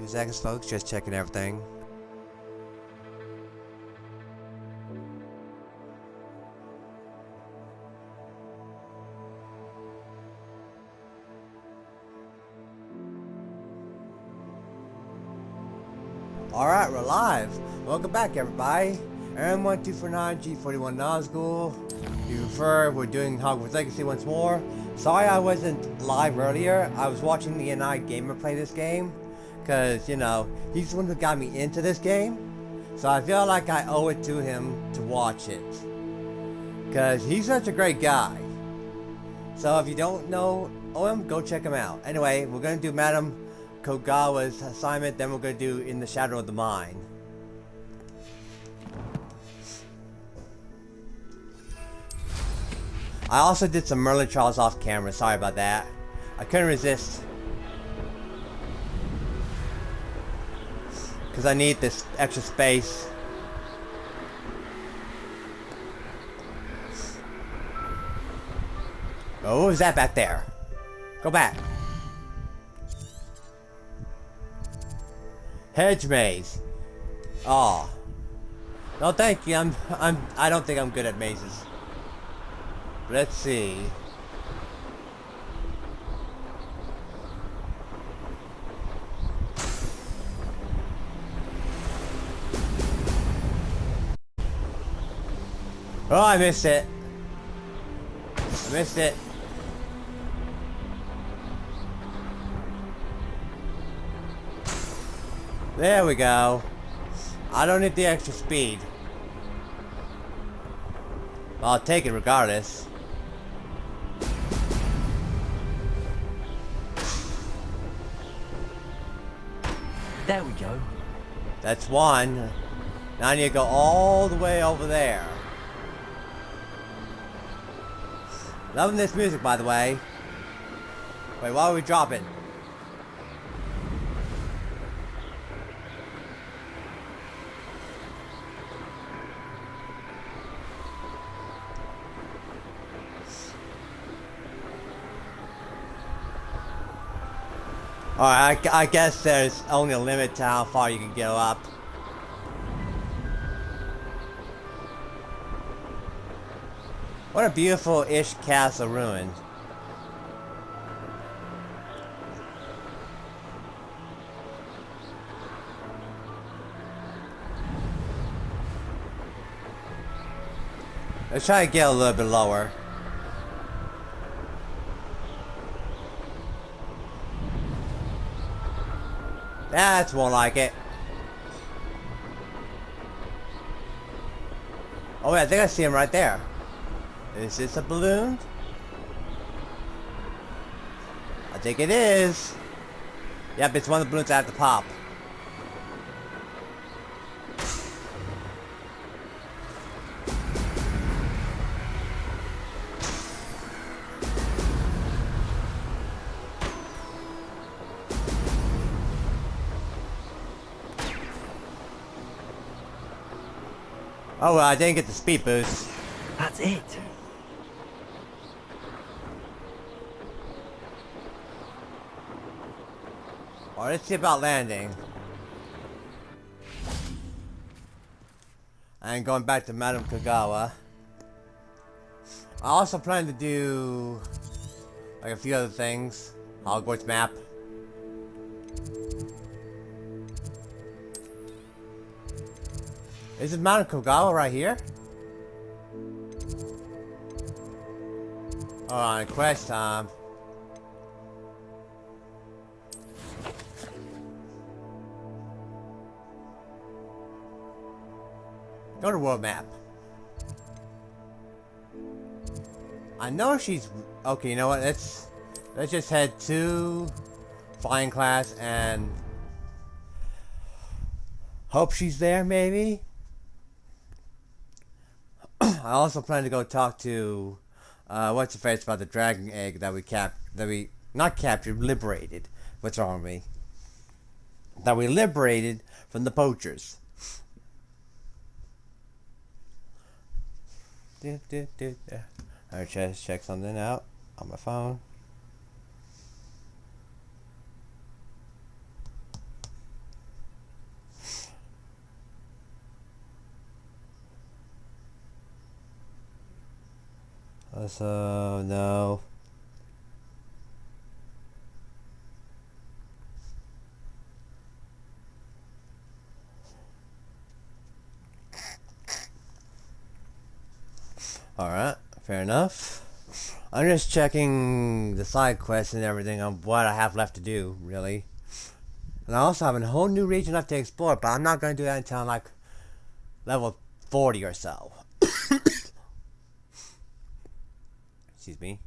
2 seconds, folks. Just checking everything. Alright, we're live. Welcome back, everybody. Aaron 1249 G41 Nazgul. If you prefer, we're doing Hogwarts Legacy once more. Sorry I wasn't live earlier. I was watching the NI Gamer play this game. Because, you know, he's the one who got me into this game. So I feel like I owe it to him to watch it. Because he's such a great guy. So if you don't know him, go check him out. Anyway, we're going to do Madame Kogawa's assignment, then we're going to do In the Shadow of the Mine. I also did some Merlin Trials off camera, sorry about that. I couldn't resist. Because I need this extra space. Oh, what was that back there? Go back. Hedge maze. Oh. No, thank you. I don't think I'm good at mazes. Let's see. Oh, I missed it. I missed it. There we go. I don't need the extra speed. I'll take it regardless. There we go. That's one. Now I need to go all the way over there. Loving this music, by the way. Wait, why are we dropping? Alright, I guess there's only a limit to how far you can go up. What a beautiful-ish castle ruin. Let's try to get a little bit lower. That's more like it. Oh, yeah, I think I see him right there. Is this a balloon? I think it is. Yep, it's one of the balloons I have to pop. Oh, well, I didn't get the speed boost. That's it. Alright, let's see about landing. And going back to Madame Kogawa. I also plan to do like a few other things. Hogwarts map. Is it Madame Kogawa right here? Alright, quest time. Go to world map. I know she's okay. You know what? Let's just head to flying class and hope she's there. Maybe. I also plan to go talk to what's the face about the dragon egg that we not captured, liberated. What's wrong with me? That we liberated from the poachers. Alright, just check something out on my phone. So, no. Alright, fair enough. I'm just checking the side quests and everything on what I have left to do, really. And I also have a whole new region left to explore, but I'm not going to do that until I'm like level 40 or so. Excuse me.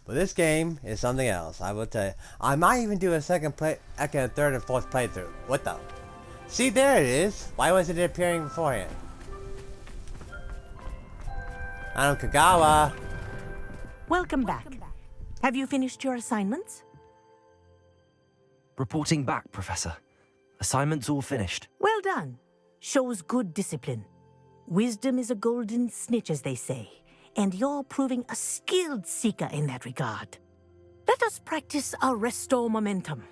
But this game is something else, I will tell you. I might even do a second, third, and fourth playthrough. What the? See, there it is. Why wasn't it appearing beforehand? I'm Kagawa. Welcome back. Have you finished your assignments? Reporting back, Professor. Assignment's all finished. Well done. Shows good discipline. Wisdom is a golden snitch, as they say, and you're proving a skilled seeker in that regard. Let us practice our Restore Momentum.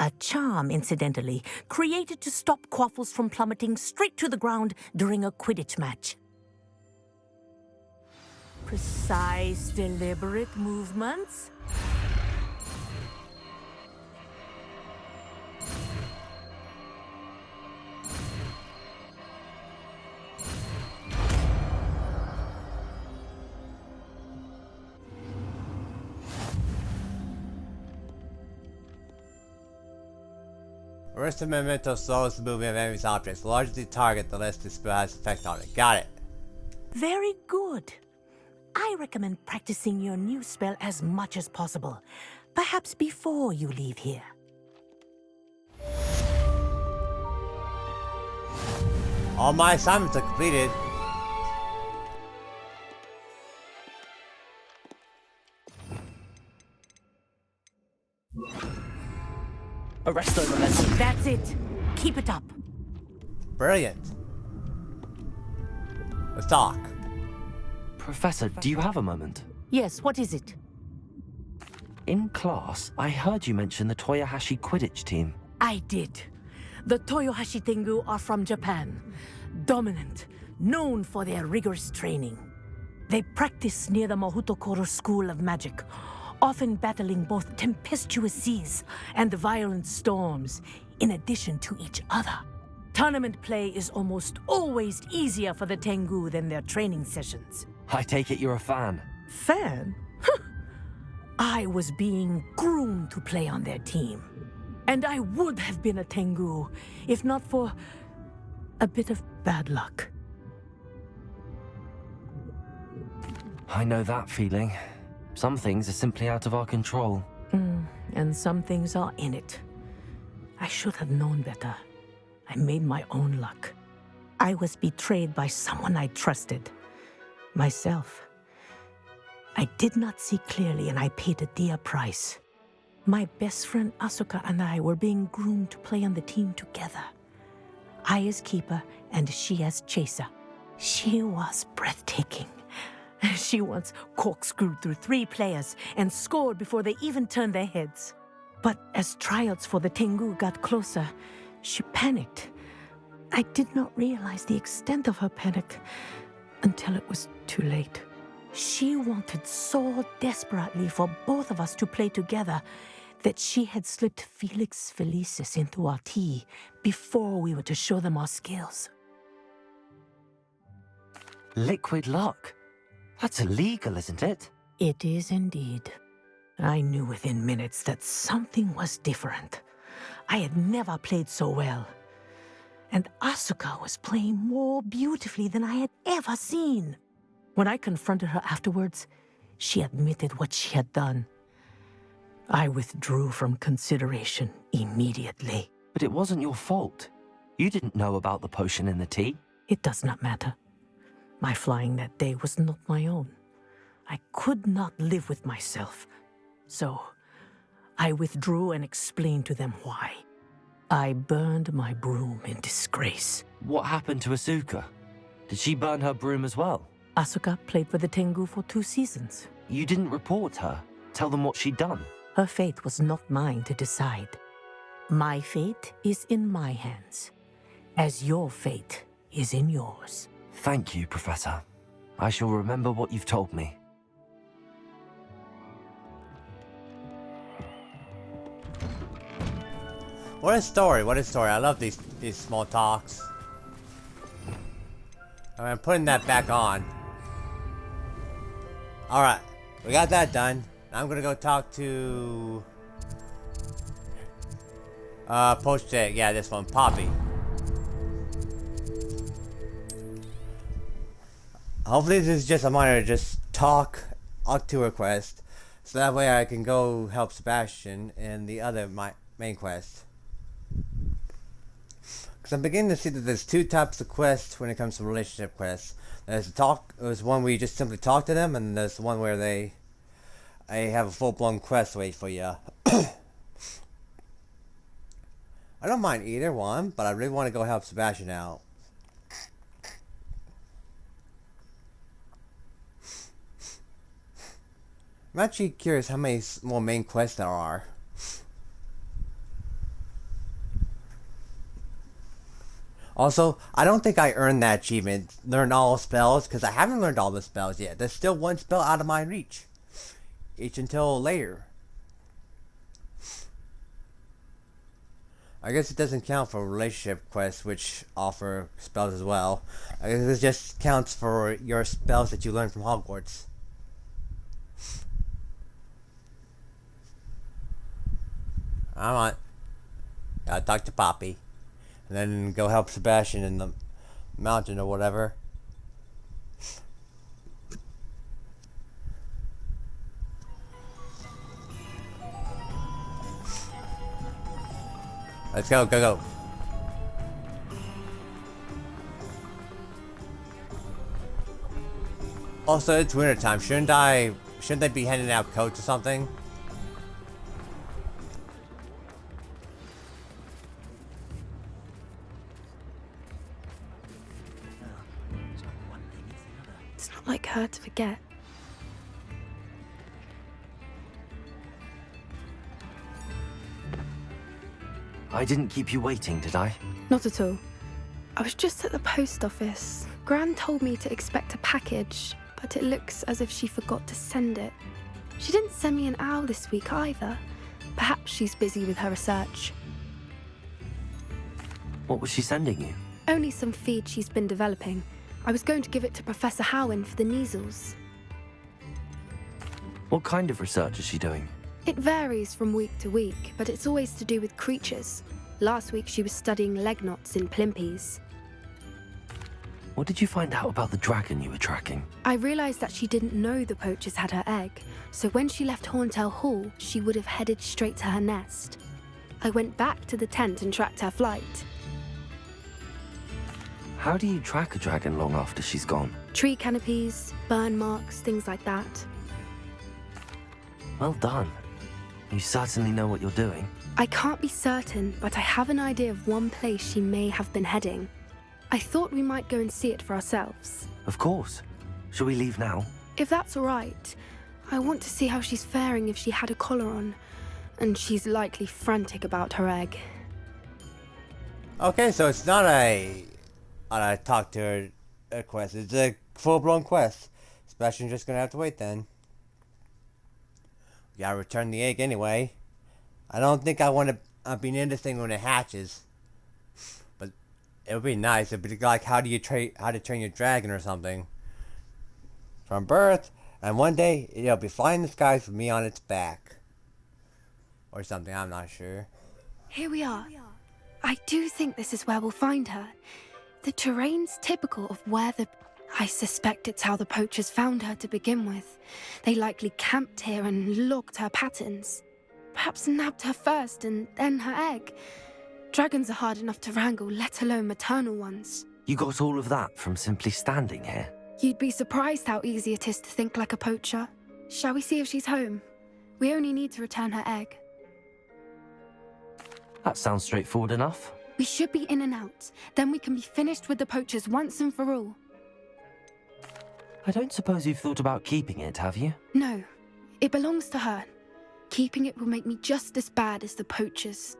A charm, incidentally, created to stop Quaffles from plummeting straight to the ground during a Quidditch match. Precise, deliberate movements. Rest of memento slows the movement of enemy's objects. Largely target the list this spell has effect on it. Got it. Very good. I recommend practicing your new spell as much as possible. Perhaps before you leave here. All my assignments are completed. Arresto Momentum. That's it. Keep it up. Brilliant. Let's talk. Professor, do you have a moment? Yes, what is it? In class, I heard you mention the Toyohashi Quidditch team. I did. The Toyohashi Tengu are from Japan. Dominant, known for their rigorous training. They practice near the Mahutokoro School of Magic, often battling both tempestuous seas and violent storms, in addition to each other. Tournament play is almost always easier for the Tengu than their training sessions. I take it you're a fan. Fan? I was being groomed to play on their team. And I would have been a Tengu, if not for a bit of bad luck. I know that feeling. Some things are simply out of our control. And some things are in it. I should have known better. I made my own luck. I was betrayed by someone I trusted. Myself. I did not see clearly, and I paid a dear price. My best friend Asuka and I were being groomed to play on the team together. I as keeper, and she as chaser. She was breathtaking. She once corkscrewed through 3 players and scored before they even turned their heads. But as tryouts for the Tengu got closer, she panicked. I did not realize the extent of her panic until it was too late. She wanted so desperately for both of us to play together that she had slipped Felix Felicis into our tea before we were to show them our skills. Liquid luck? That's illegal, isn't it? It is indeed. I knew within minutes that something was different. I had never played so well. And Asuka was playing more beautifully than I had ever seen. When I confronted her afterwards, she admitted what she had done. I withdrew from consideration immediately. But it wasn't your fault. You didn't know about the potion in the tea. It does not matter. My flying that day was not my own. I could not live with myself. So, I withdrew and explained to them why. I burned my broom in disgrace. What happened to Asuka? Did she burn her broom as well? Asuka played for the Tengu for 2 seasons. You didn't report her? Tell them what she'd done? Her fate was not mine to decide. My fate is in my hands, as your fate is in yours. Thank you, Professor. I shall remember what you've told me. What a story, what a story. I love these small talks. I'm putting that back on. Alright, we got that done. Now I'm gonna go talk to... post it. Yeah, this one, Poppy. Hopefully this is just a minor talk to request. So that way I can go help Sebastian in the other main quest. Because I'm beginning to see that there's two types of quests when it comes to relationship quests. There's one where you just simply talk to them, and there's the one where they have a full-blown quest wait for you. I don't mind either one, but I really want to go help Sebastian out. I'm actually curious how many more main quests there are. Also, I don't think I earned that achievement, learn all spells, because I haven't learned all the spells yet. There's still one spell out of my reach. Each until later. I guess it doesn't count for relationship quests, which offer spells as well. I guess it just counts for your spells that you learn from Hogwarts. I'm on. Gotta talk to Poppy. And then go help Sebastian in the mountain or whatever. Let's go, go. Also, it's winter time. Shouldn't they be handing out coats or something? It's not like her to forget. I didn't keep you waiting, did I? Not at all. I was just at the post office. Gran told me to expect a package, but it looks as if she forgot to send it. She didn't send me an owl this week either. Perhaps she's busy with her research. What was she sending you? Only some feed she's been developing. I was going to give it to Professor Howin for the measles. What kind of research is she doing? It varies from week to week, but it's always to do with creatures. Last week she was studying leg knots in plimpies. What did you find out about the dragon you were tracking? I realized that she didn't know the poachers had her egg, so when she left Horntail Hall, she would have headed straight to her nest. I went back to the tent and tracked her flight. How do you track a dragon long after she's gone? Tree canopies, burn marks, things like that. Well done. You certainly know what you're doing. I can't be certain, but I have an idea of one place she may have been heading. I thought we might go and see it for ourselves. Of course. Shall we leave now? If that's all right. I want to see how she's faring if she had a collar on. And she's likely frantic about her egg. Okay, so it's not a talk to her quest. It's a full-blown quest. Sebastian's just gonna have to wait then. We gotta return the egg anyway. I don't think I want to be near this thing when it hatches. But it would be nice. It'd be like how to train your dragon or something. From birth, and one day it'll be flying in the skies with me on its back. Or something, I'm not sure. Here we are. I do think this is where we'll find her. The terrain's typical of where I suspect it's how the poachers found her to begin with. They likely camped here and logged her patterns. Perhaps nabbed her first and then her egg. Dragons are hard enough to wrangle, let alone maternal ones. You got all of that from simply standing here? You'd be surprised how easy it is to think like a poacher. Shall we see if she's home? We only need to return her egg. That sounds straightforward enough. We should be in and out. Then we can be finished with the poachers once and for all. I don't suppose you've thought about keeping it, have you? No. It belongs to her. Keeping it will make me just as bad as the poachers.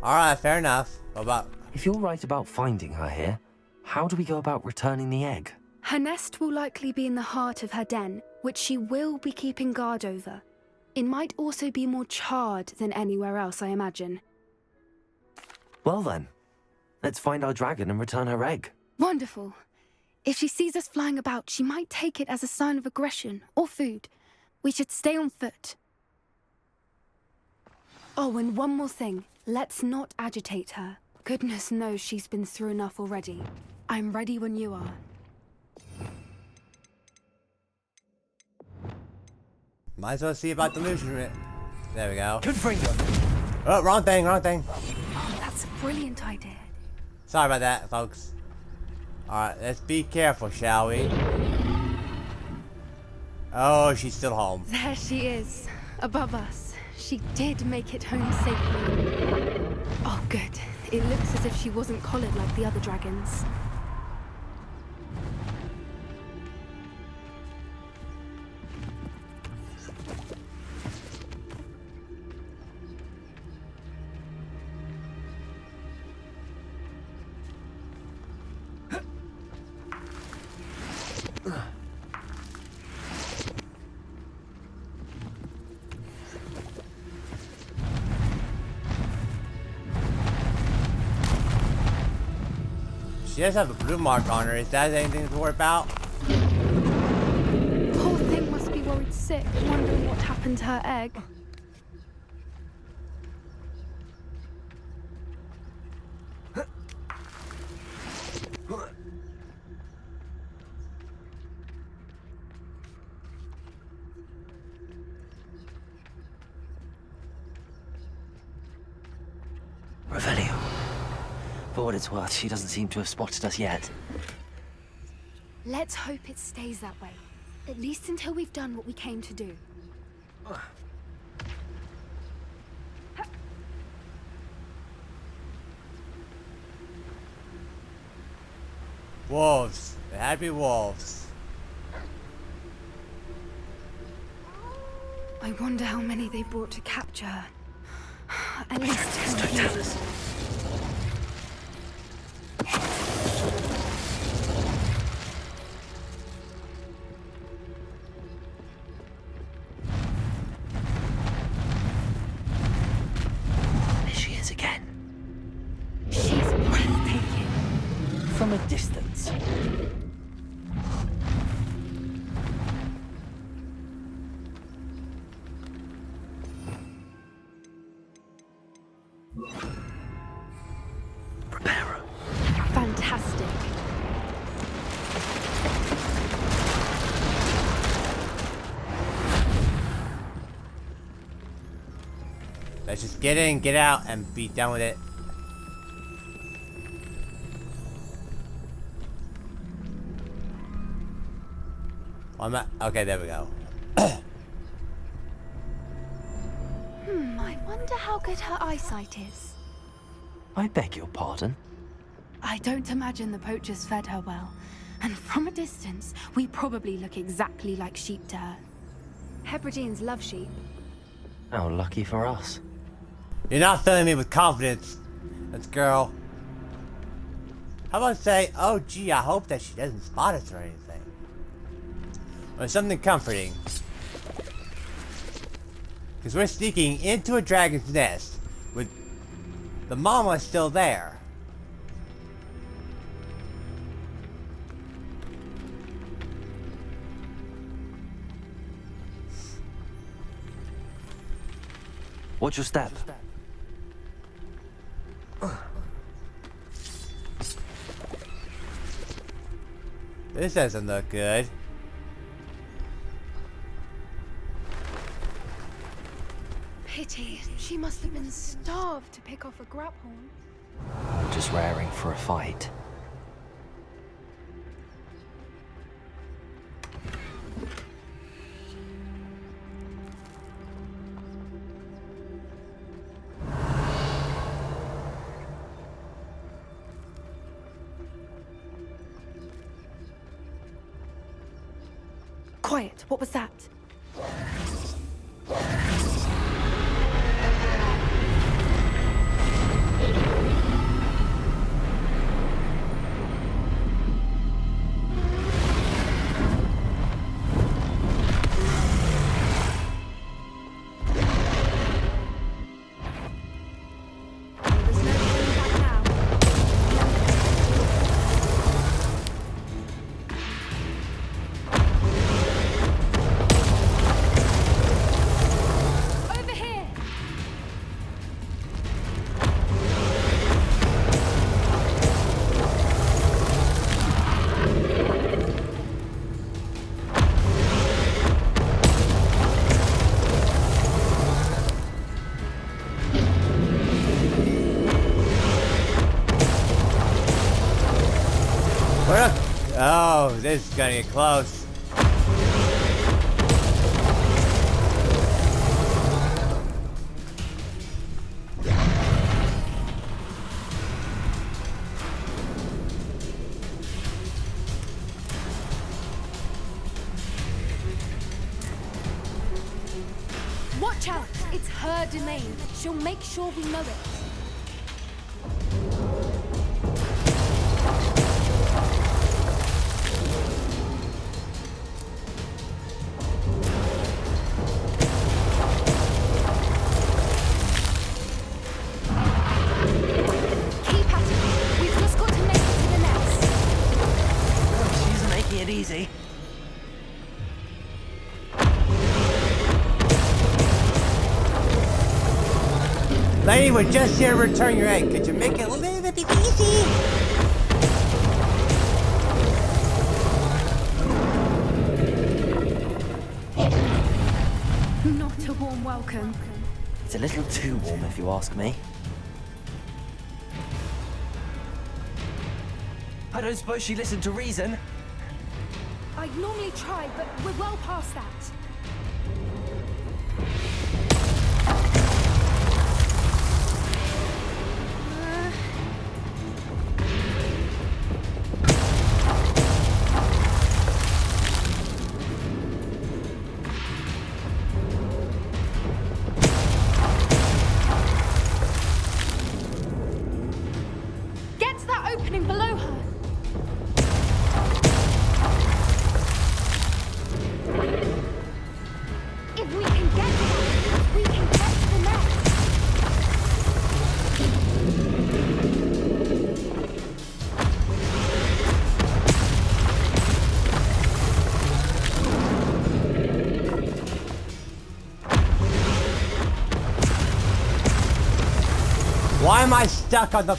Alright, fair enough. What about... If you're right about finding her here, how do we go about returning the egg? Her nest will likely be in the heart of her den, which she will be keeping guard over. It might also be more charred than anywhere else, I imagine. Well then, let's find our dragon and return her egg. Wonderful. If she sees us flying about, she might take it as a sign of aggression or food. We should stay on foot. Oh, and one more thing. Let's not agitate her. Goodness knows she's been through enough already. I'm ready when you are. Might as well see about delusion. There we go. Confringo. Oh, wrong thing, wrong thing. Oh, that's a brilliant idea. Sorry about that, folks. Alright, let's be careful, shall we? Oh, she's still home. There she is, above us. She did make it home safely. Oh, good. It looks as if she wasn't collared like the other dragons. She does have a blue mark on her. Is that anything to worry about? Poor thing must be worried sick, wondering what happened to her egg. Revelio. For what it's worth, she doesn't seem to have spotted us yet. Let's hope it stays that way. At least until we've done what we came to do. Wolves. It had to be wolves. I wonder how many they brought to capture her. At least Don't tell us. There she is again. She's breathtaking. From a distance. Prepare. Fantastic. Let's just get in, get out, and be done with it. Okay, there we go. I wonder how good her eyesight is. I beg your pardon. I don't imagine the poachers fed her well. And from a distance, we probably look exactly like sheep to her. Hebrideans love sheep. How lucky for us. You're not filling me with confidence, this girl. How about say, oh gee, I hope that she doesn't spot us or anything. Or something comforting. Because we're sneaking into a dragon's nest with the mama still there. Watch your step. This doesn't look good. Pity. She must have been starved to pick off a graphorn. Just raring for a fight. Quiet. What was that? Gotta get close. Watch out! It's her domain. She'll make sure we know it. Keep at it. We've just got to make it to the nest. She's making it easy. Lady, we're just here to return your egg. Could you make it a little bit easy? Not a warm welcome. It's a little too warm, if you ask me. I don't suppose she listened to reason. I'd normally try, but we're well past that. Get to that opening below her. If we can get to that, we can get to the nest. Why am I stuck on the...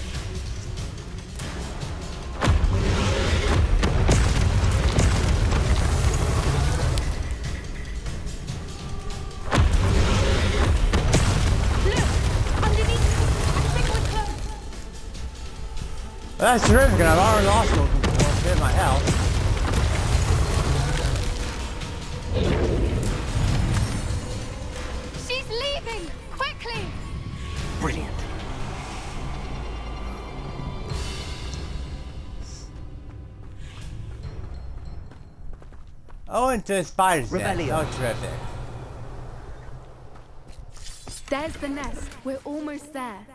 Well, that's terrific, and I've already lost a bit of my health. She's leaving! Quickly! Brilliant. Oh, into the spider's den. Rebellion. Oh, terrific. There's the nest. We're almost there.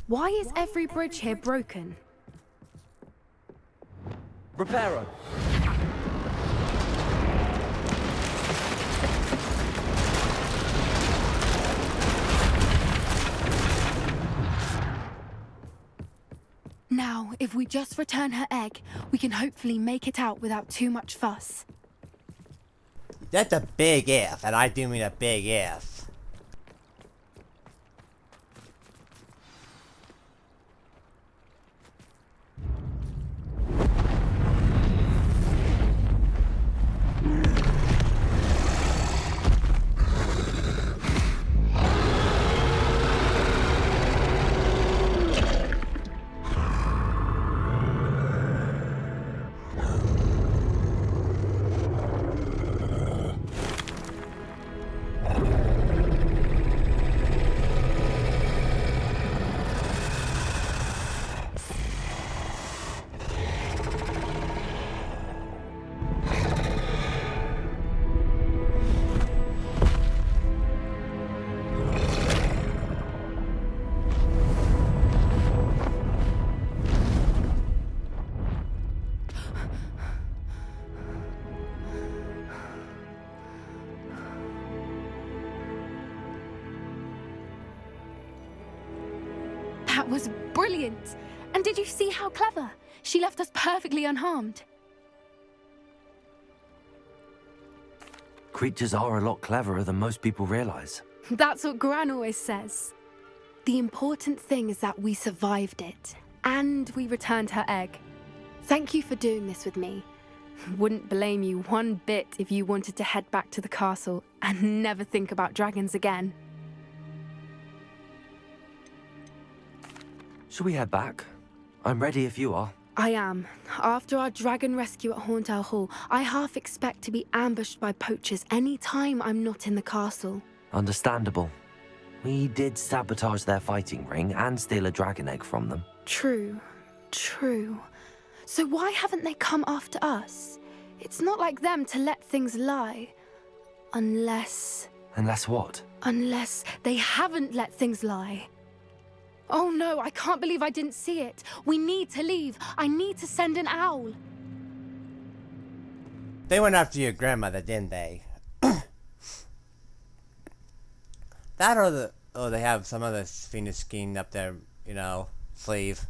Why is every bridge here broken? EmporerAaron. Now, if we just return her egg, we can hopefully make it out without too much fuss. That's a big if, and I do mean a big if. That was brilliant! And did you see how clever? She left us perfectly unharmed. Creatures are a lot cleverer than most people realize. That's what Gran always says. The important thing is that we survived it, and we returned her egg. Thank you for doing this with me. Wouldn't blame you one bit if you wanted to head back to the castle and never think about dragons again. Shall we head back? I'm ready if you are. I am. After our dragon rescue at Hauntow Hall, I half expect to be ambushed by poachers any time I'm not in the castle. Understandable. We did sabotage their fighting ring and steal a dragon egg from them. True. So why haven't they come after us? It's not like them to let things lie. Unless what? Unless they haven't let things lie. Oh no, I can't believe I didn't see it. We need to leave. I need to send an owl. They went after your grandmother, didn't they? That or they have some other Phoenix skin up their, sleeve.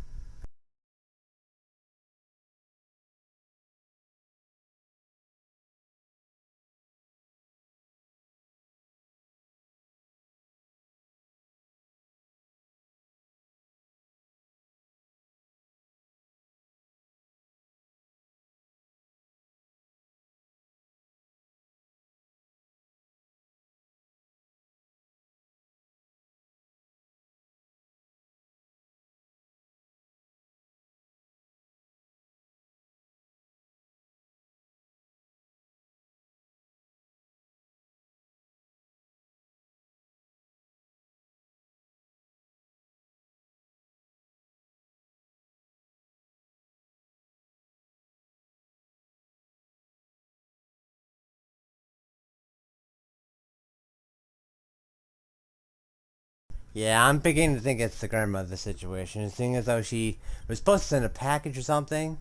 Yeah, I'm beginning to think it's the grandmother situation. Seeing as though she was supposed to send a package or something.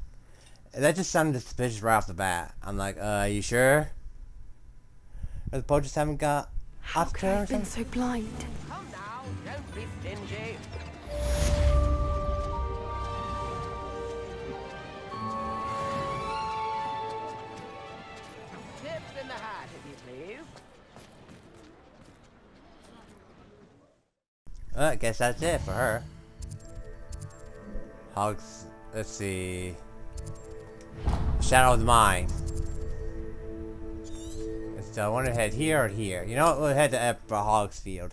That just sounded suspicious right off the bat. I'm like, you sure? Or the poachers haven't got How off could trail I or have been something? so blind? Come now, don't be stingy. Tips in the hat, if you please. Well, I guess that's it for her. Hogs, let's see. Shadow of the Mind. So I want to head here or here. You know what? We'll head to Hogsfield.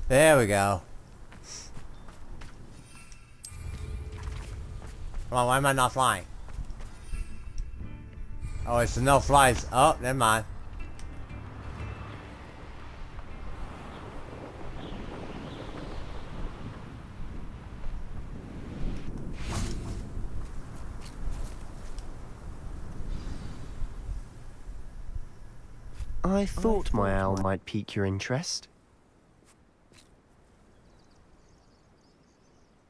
There we go. Come on, why am I not flying? Oh, it's the no flies. Oh, never mind. I thought my owl might pique your interest.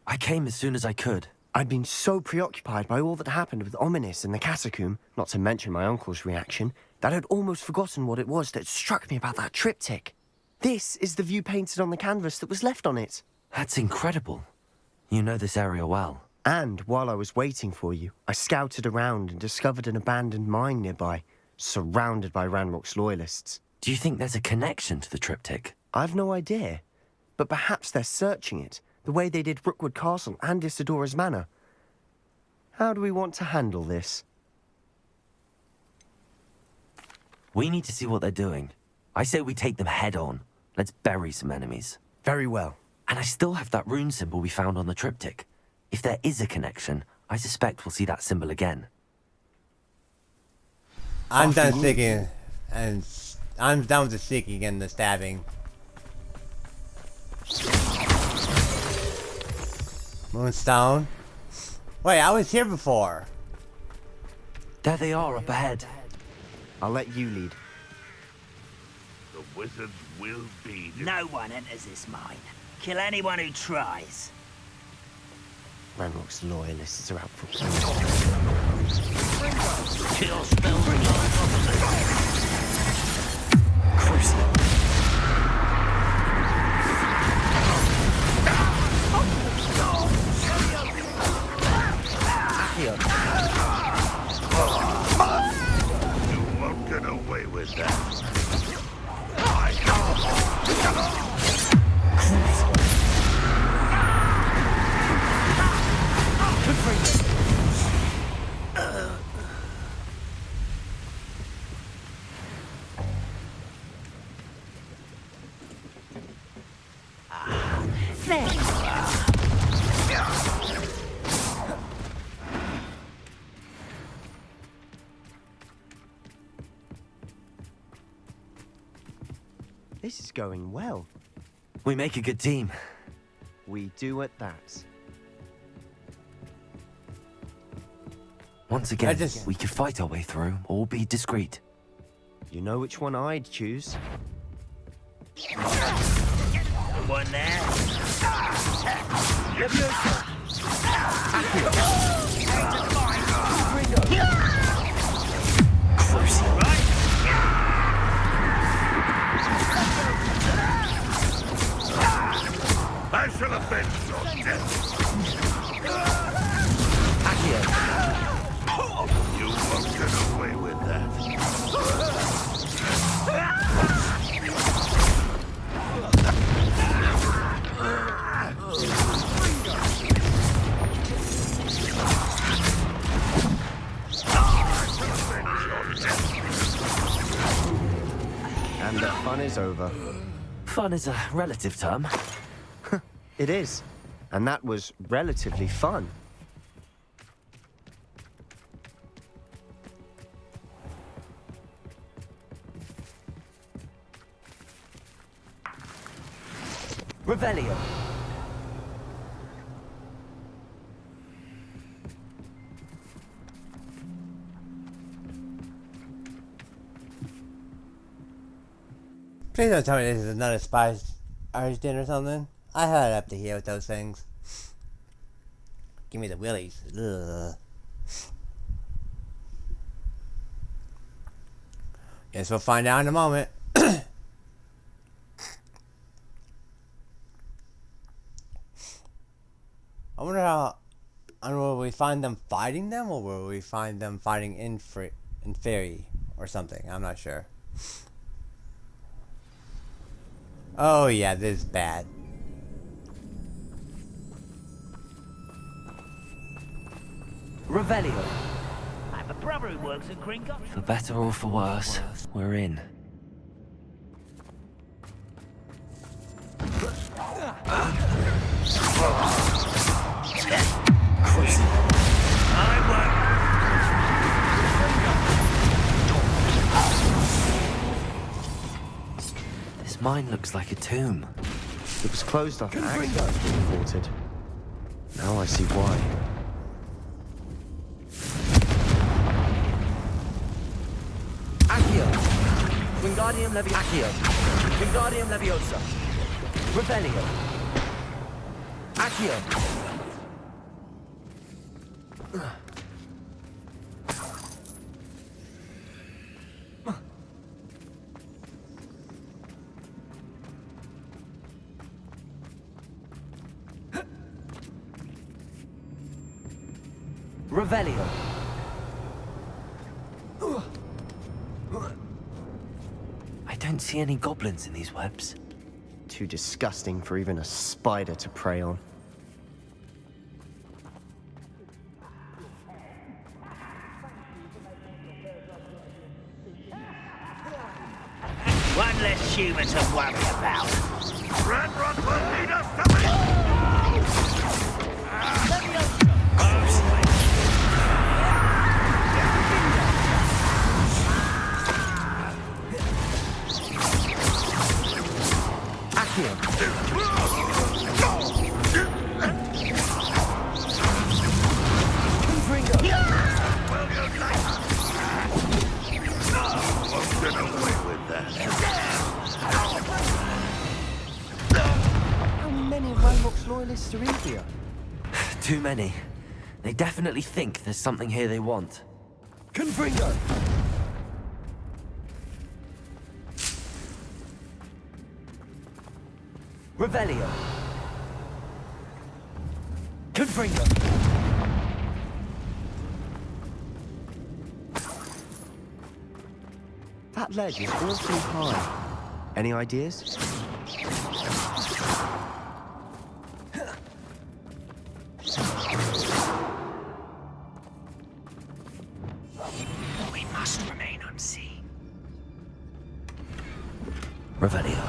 I came as soon as I could. I'd been so preoccupied by all that happened with Ominis and the catacomb, not to mention my uncle's reaction, that I'd almost forgotten what it was that struck me about that triptych. This is the view painted on the canvas that was left on it. That's incredible. You know this area well. And while I was waiting for you, I scouted around and discovered an abandoned mine nearby, surrounded by Ranrock's loyalists. Do you think there's a connection to the triptych? I've no idea, but perhaps they're searching it, the way they did Rookwood Castle and Isidora's Manor. How do we want to handle this? We need to see what they're doing. I say we take them head on. Let's bury some enemies. Very well. And I still have that rune symbol we found on the triptych. If there is a connection, I suspect we'll see that symbol again. I'm done seeking, and I'm done with the seeking and the stabbing. Moonstone? Wait, I was here before. There they are up ahead. I'll let you lead. The wizards will be... No one enters this mine. Kill anyone who tries. Ranrock's loyalists are out for Kill spells Crucial. You won't get away with that. This is going well. We make a good team. We do at that. Once again, just- we could fight our way through or be discreet. You know which one I'd choose. one there. I shall avenge your death. You won't get away with that. And the fun is over. Fun is a relative term. It is. And that was relatively fun. Revelio. Please don't tell me this is another spice origin or something. I had it up to here with those things. Give me the willies. Ugh. Guess we'll find out in a moment. I wonder how. Will we find them fighting them, or will we find them fighting in Fairy or something? I'm not sure. Oh yeah, this is bad. Revelio. I have a brother who works at Gringo. For better or for worse, we're in. This mine looks like a tomb. It was closed after Axel was reported. Now I see why. Accio. Wingardium Leviosa. Wingardium Leviosa. Revelio. Accio. Revelio. I don't see any goblins in these webs. Too disgusting for even a spider to prey on. One to worry about. Ranrock will lead us to victory! Well, you'd like won't get away with that. How many of Ranrock's loyalists are in here? Too many. They definitely think there's something here they want. Confringo! Revelio. Confringo. That ledge is awfully high. Any ideas? We must remain unseen. Revelio.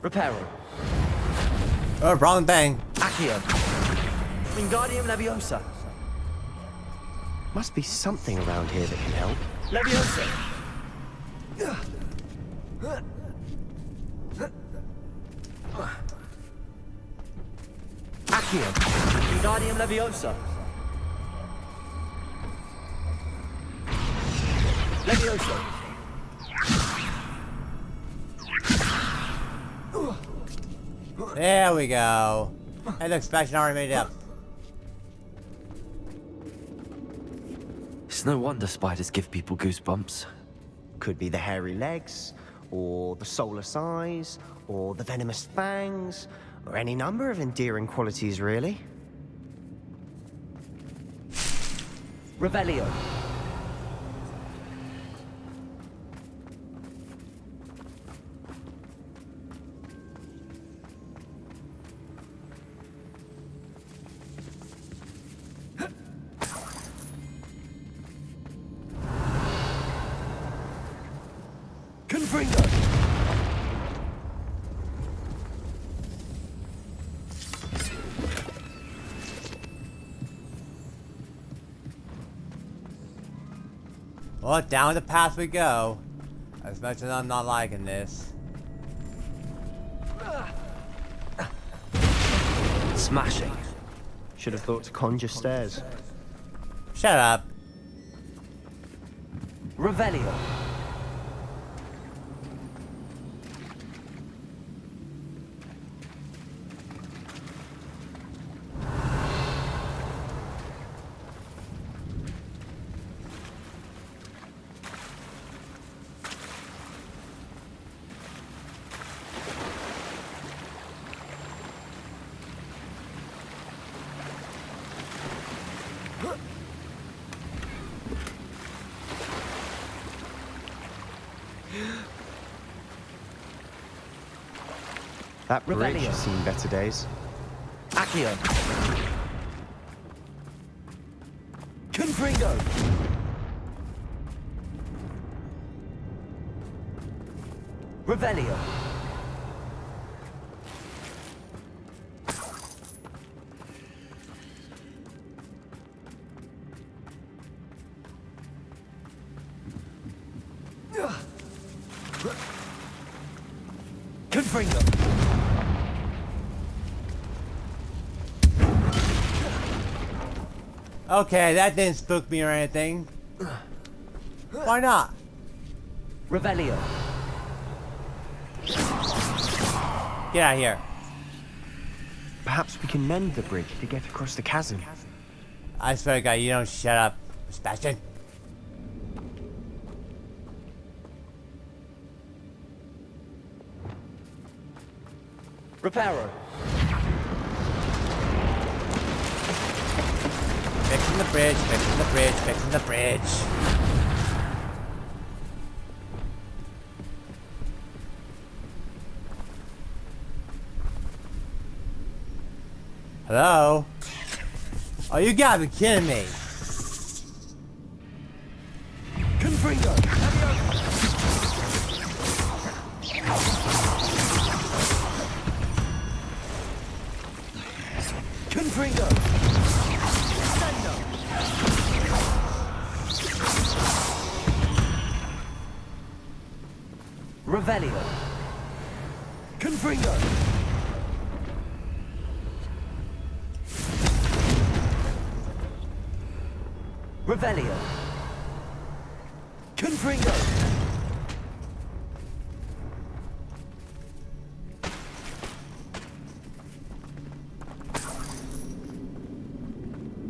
Reparo. Oh, wrong thing. Accio. Wingardium Leviosa. Must be something around here that can help. Leviosa. Accio. Wingardium Leviosa. Leviosa. There we go. Hey, look, Sebastian already made it up. It's no wonder spiders give people goosebumps. Could be the hairy legs, or the soulless eyes, or the venomous fangs, or any number of endearing qualities, really. Revelio. Confringo. Well, down the path we go. As much as I'm not liking this. Smashing. Should have thought to conjure stairs. Shut up. Revelio. That bridge Revelio. has seen better days. Accio. Confringo. Revelio. Confringo. Okay, that didn't spook me or anything. Why not? Revelio. Get out of here. Perhaps we can mend the bridge to get across the chasm. I swear to God, you don't shut up, Sebastian. Reparo. Fixing the bridge, fixing the bridge, fixing the bridge. Hello? Oh, you gotta be kidding me. Confringo! Confringo! Revelio. Confringo! Revelio. Confringo!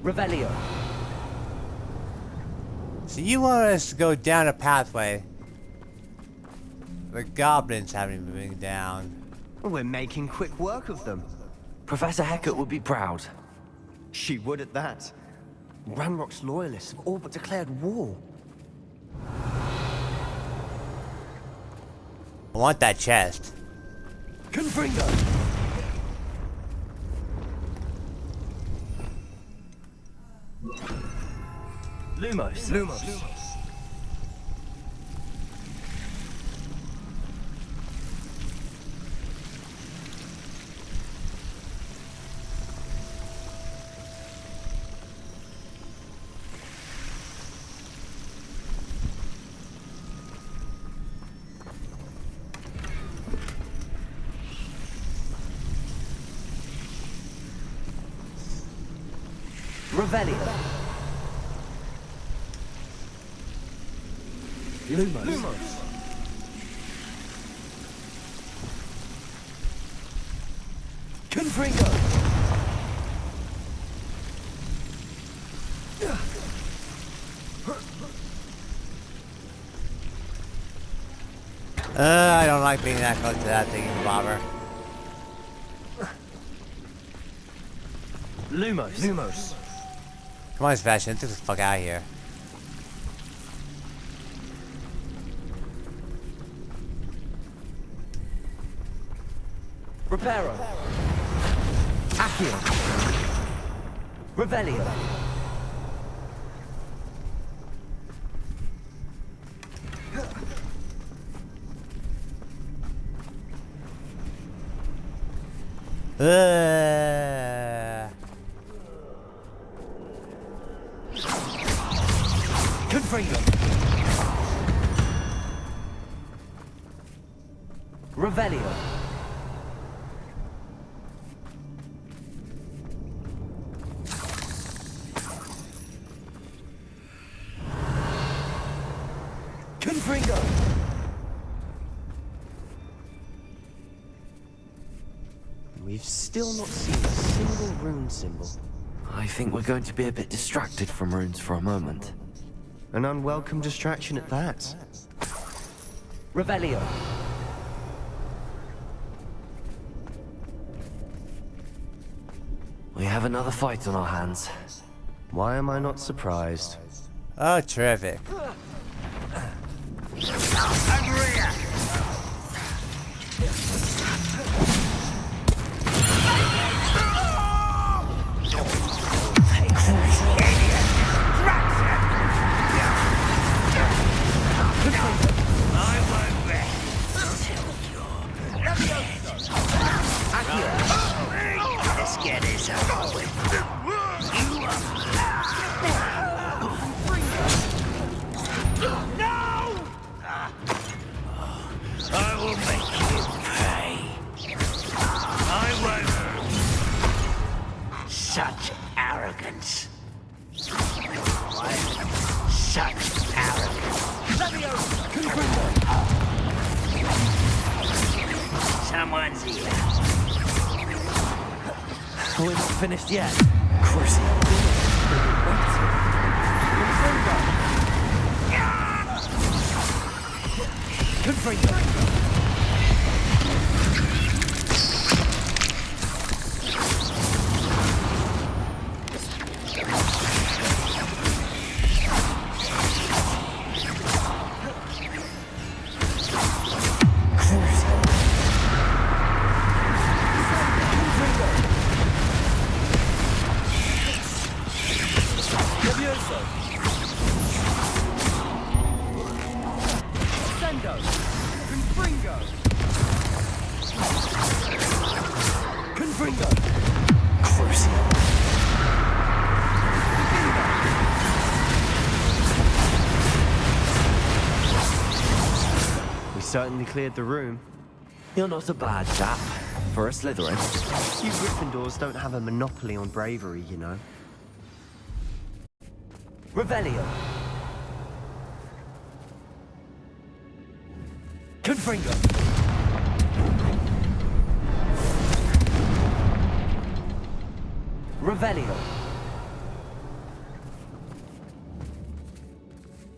Revelio. So you want us to go down a pathway the goblins haven't even been down. We're making quick work of them. Professor Hecat would be proud. She would at that. Ranrock's loyalists have all but declared war. I want that chest. Confringo! Lumos. Lumos. Revelio. Lumos. Lumos. Confringo! I don't like being that close to that thing, bobber. Lumos. Lumos. Come on, Sebastian, let's get the fuck out of here. Reparo. Accio. Revelio. Confringo! Revelio. Confringo! We've still not seen a single rune symbol. I think we're going to be a bit distracted from runes for a moment. An unwelcome distraction at that. Revelio. We have another fight on our hands. Why am I not surprised? Oh, terrific. Let's get this over with. No! I will make you pay. I won't. Such arrogance. Such arrogance. Someone's here. We're not finished yet. Cruising. Confringo! certainly cleared the room. You're not a bad chap for a Slytherin. You Gryffindors don't have a monopoly on bravery, you know. Revelio. Confringo. Revelio.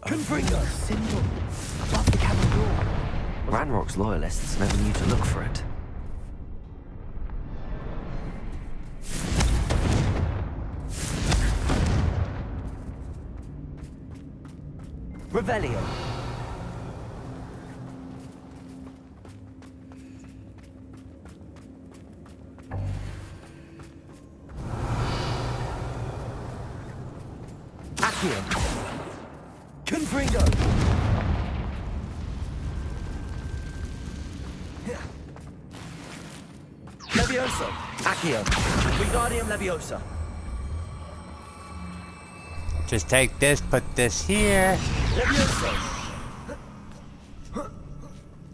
Confringo. Symbol above the cabin door. Ranrock's loyalists never knew to look for it. Revelio. Accio. Confringo. Levioso. Accio. Wingardium Leviosa. Just take this, put this here. Levioso.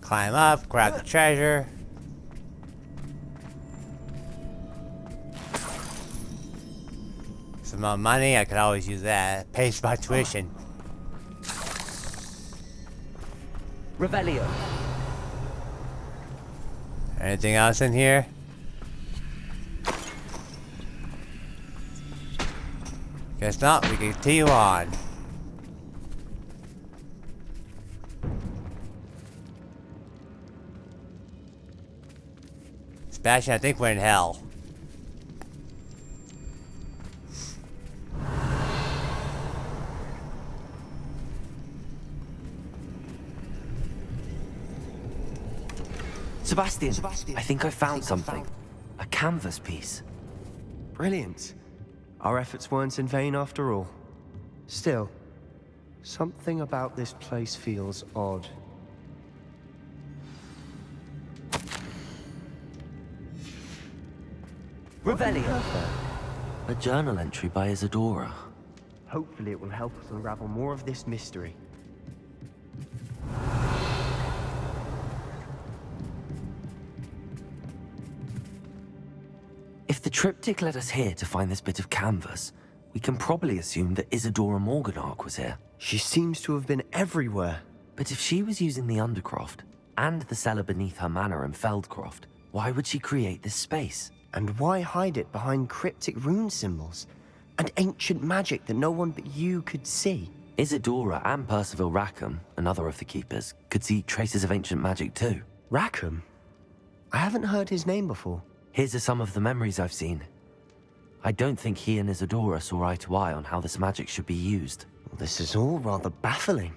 Climb up, grab the treasure. Some more money, I could always use that. Pays my tuition. Revelio. Anything else in here? Guess not, we can continue on. Sebastian, I think we're in hell. Sebastian, I think I found something. A canvas piece. Brilliant. Our efforts weren't in vain after all. Still, something about this place feels odd. Revelio. A journal entry by Isadora. Hopefully it will help us unravel more of this mystery. If the triptych led us here to find this bit of canvas, we can probably assume that Isadora Morganach was here. She seems to have been everywhere. But if she was using the Undercroft, and the cellar beneath her manor in Feldcroft, why would she create this space? And why hide it behind cryptic rune symbols? And ancient magic that no one but you could see? Isadora and Percival Rackham, another of the Keepers, could see traces of ancient magic too. Rackham? I haven't heard his name before. Here are some of the memories I've seen. I don't think he and Isadora saw eye to eye on how this magic should be used. Well, this is all rather baffling.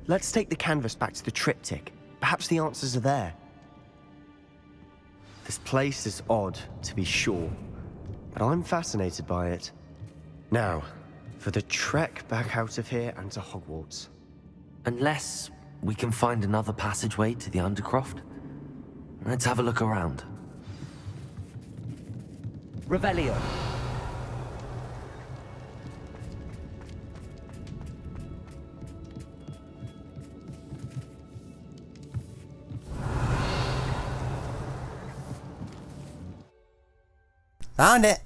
Let's take the canvas back to the triptych. Perhaps the answers are there. This place is odd, to be sure, but I'm fascinated by it. Now, for the trek back out of here and to Hogwarts. Unless we can find another passageway to the Undercroft. Let's have a look around. Revelio. Found it.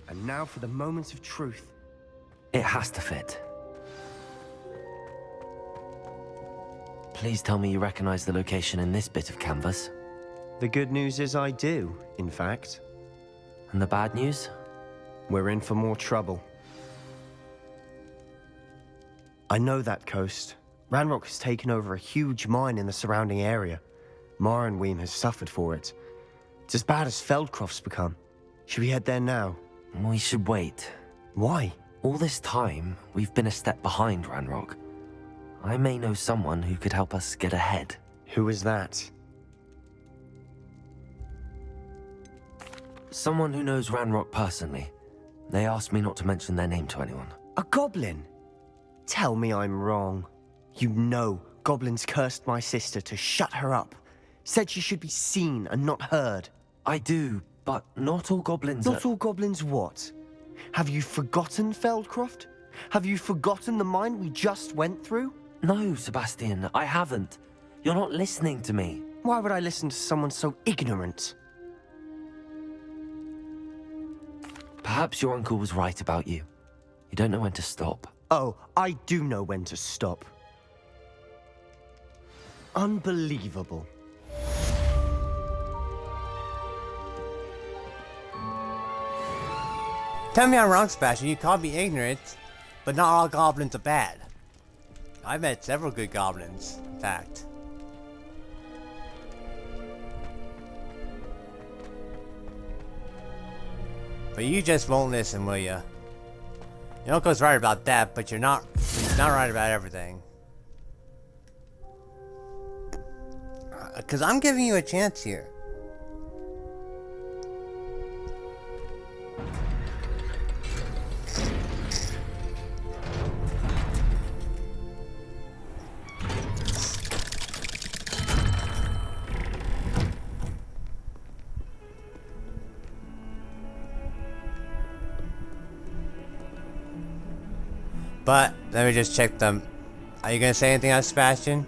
And now for the moments of truth. It has to fit. Please tell me you recognize the location in this bit of canvas. The good news is I do, in fact. And the bad news? We're in for more trouble. I know that coast. Ranrock has taken over a huge mine in the surrounding area. Marrenweem has suffered for it. It's as bad as Feldcroft's become. Should we head there now? We should wait. Why? All this time, we've been a step behind Ranrock. I may know someone who could help us get ahead. Who is that? Someone who knows Ranrock personally. They asked me not to mention their name to anyone. A goblin? Tell me I'm wrong. You know goblins cursed my sister to shut her up. Said she should be seen and not heard. I do, but not all goblins Not all goblins what? Have you forgotten Feldcroft? Have you forgotten the mine we just went through? No, Sebastian, I haven't. You're not listening to me. Why would I listen to someone so ignorant? Perhaps your uncle was right about you. You don't know when to stop. Oh, I do know when to stop. Unbelievable. Tell me I'm wrong, Sebastian. You called me ignorant, but not all goblins are bad. I've met several good goblins, in fact. But you just won't listen, will ya? Your uncle's right about that, but he's not right about everything. Cause I'm giving you a chance here. But let me just check them. Are you gonna say anything else, Sebastian?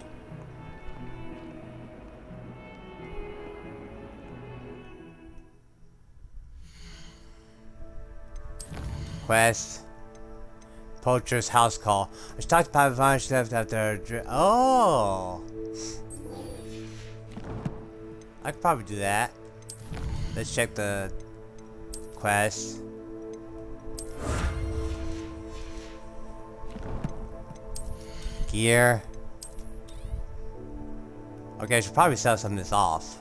Quest. Poacher's house call. I should talk to Private Vine after. Oh! I could probably do that. Let's check the quest. Gear. Okay, I should probably sell some of this off.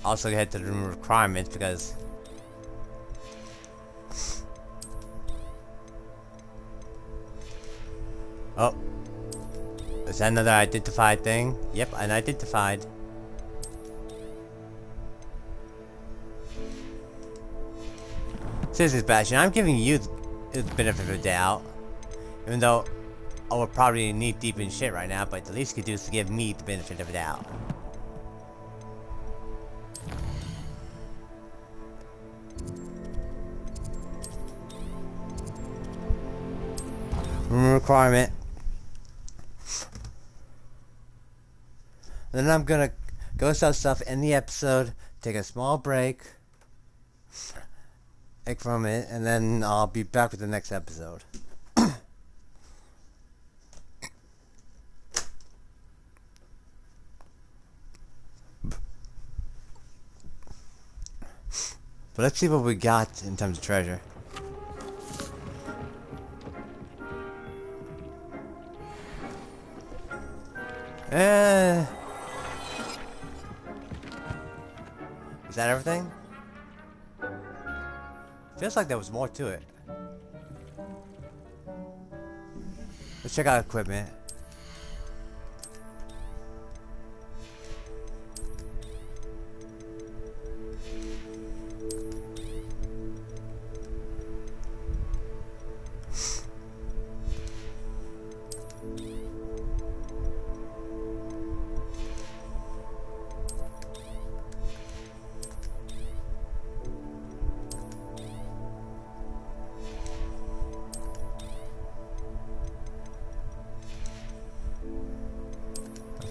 Also head to the room requirements because oh, is that another identified thing? Yep, unidentified. Seriously, Sebastian, I'm giving you the benefit of the doubt, even though I would probably knee deep in shit right now, but the least you could do is to give me the benefit of the doubt. Room requirement. Then I'm gonna go sell stuff in the episode, take a small break from it, and then I'll be back with the next episode. But let's see what we got in terms of treasure. Is that everything? Feels like there was more to it. Let's check out equipment.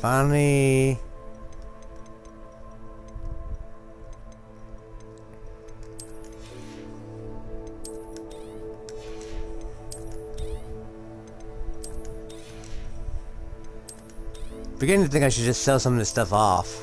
Finally. Beginning to think I should just sell some of this stuff off.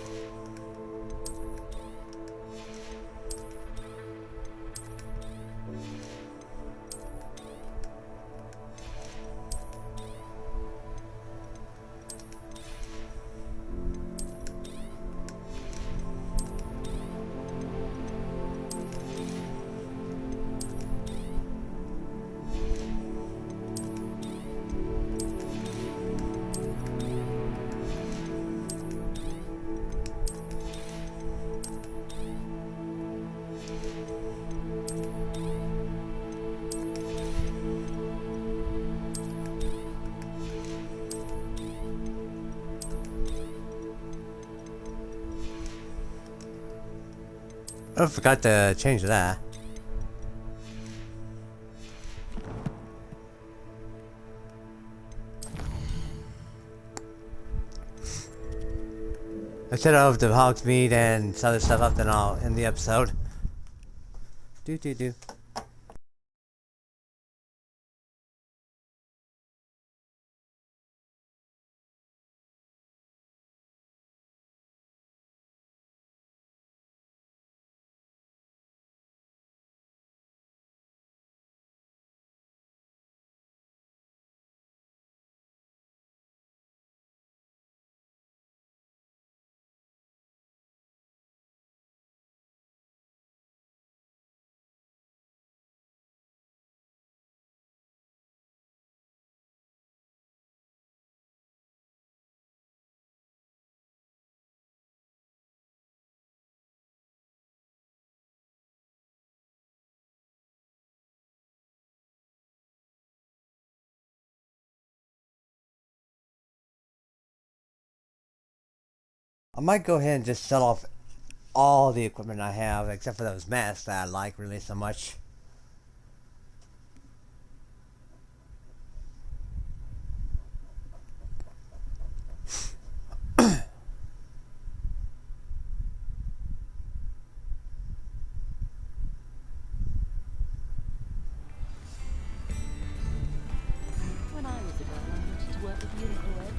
I forgot to change that. Instead of the hog's meat and other stuff up, then I'll end the episode. Do. I might go ahead and just sell off all the equipment I have, except for those masks that I like really so much. When I was a girl, I wanted to work with you, Lloyd.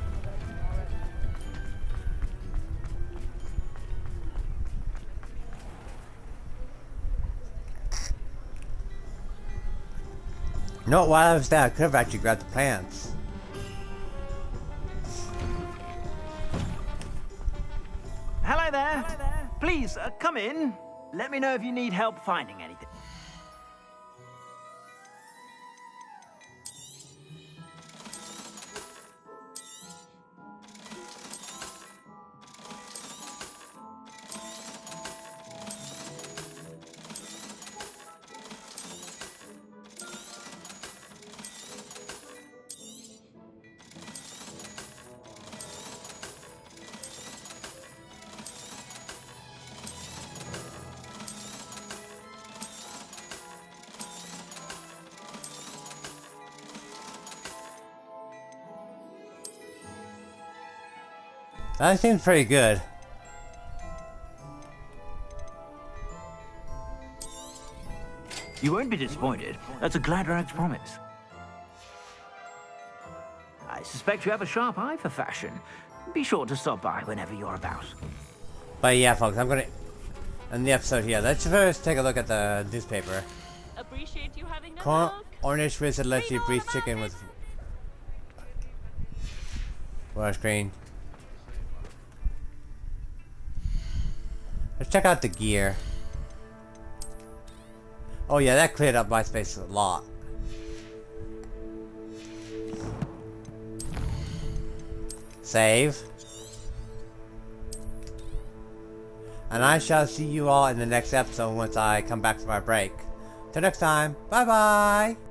No, while I was there, I could have actually grabbed the plants. Hello there. Please, come in. Let me know if you need help finding anything. That seems pretty good. You won't be disappointed. That's a Gladrag's promise. I suspect you have a sharp eye for fashion. Be sure to stop by whenever you're about. But yeah, folks, I'm gonna end the episode here. Let's first take a look at the newspaper. Appreciate you having a Corn look. Orange Wizard lets We you know breeze about chicken it. with water screen. Let's check out the gear. Oh yeah, that cleared up my space a lot. Save. And I shall see you all in the next episode once I come back from my break. Till next time, bye bye!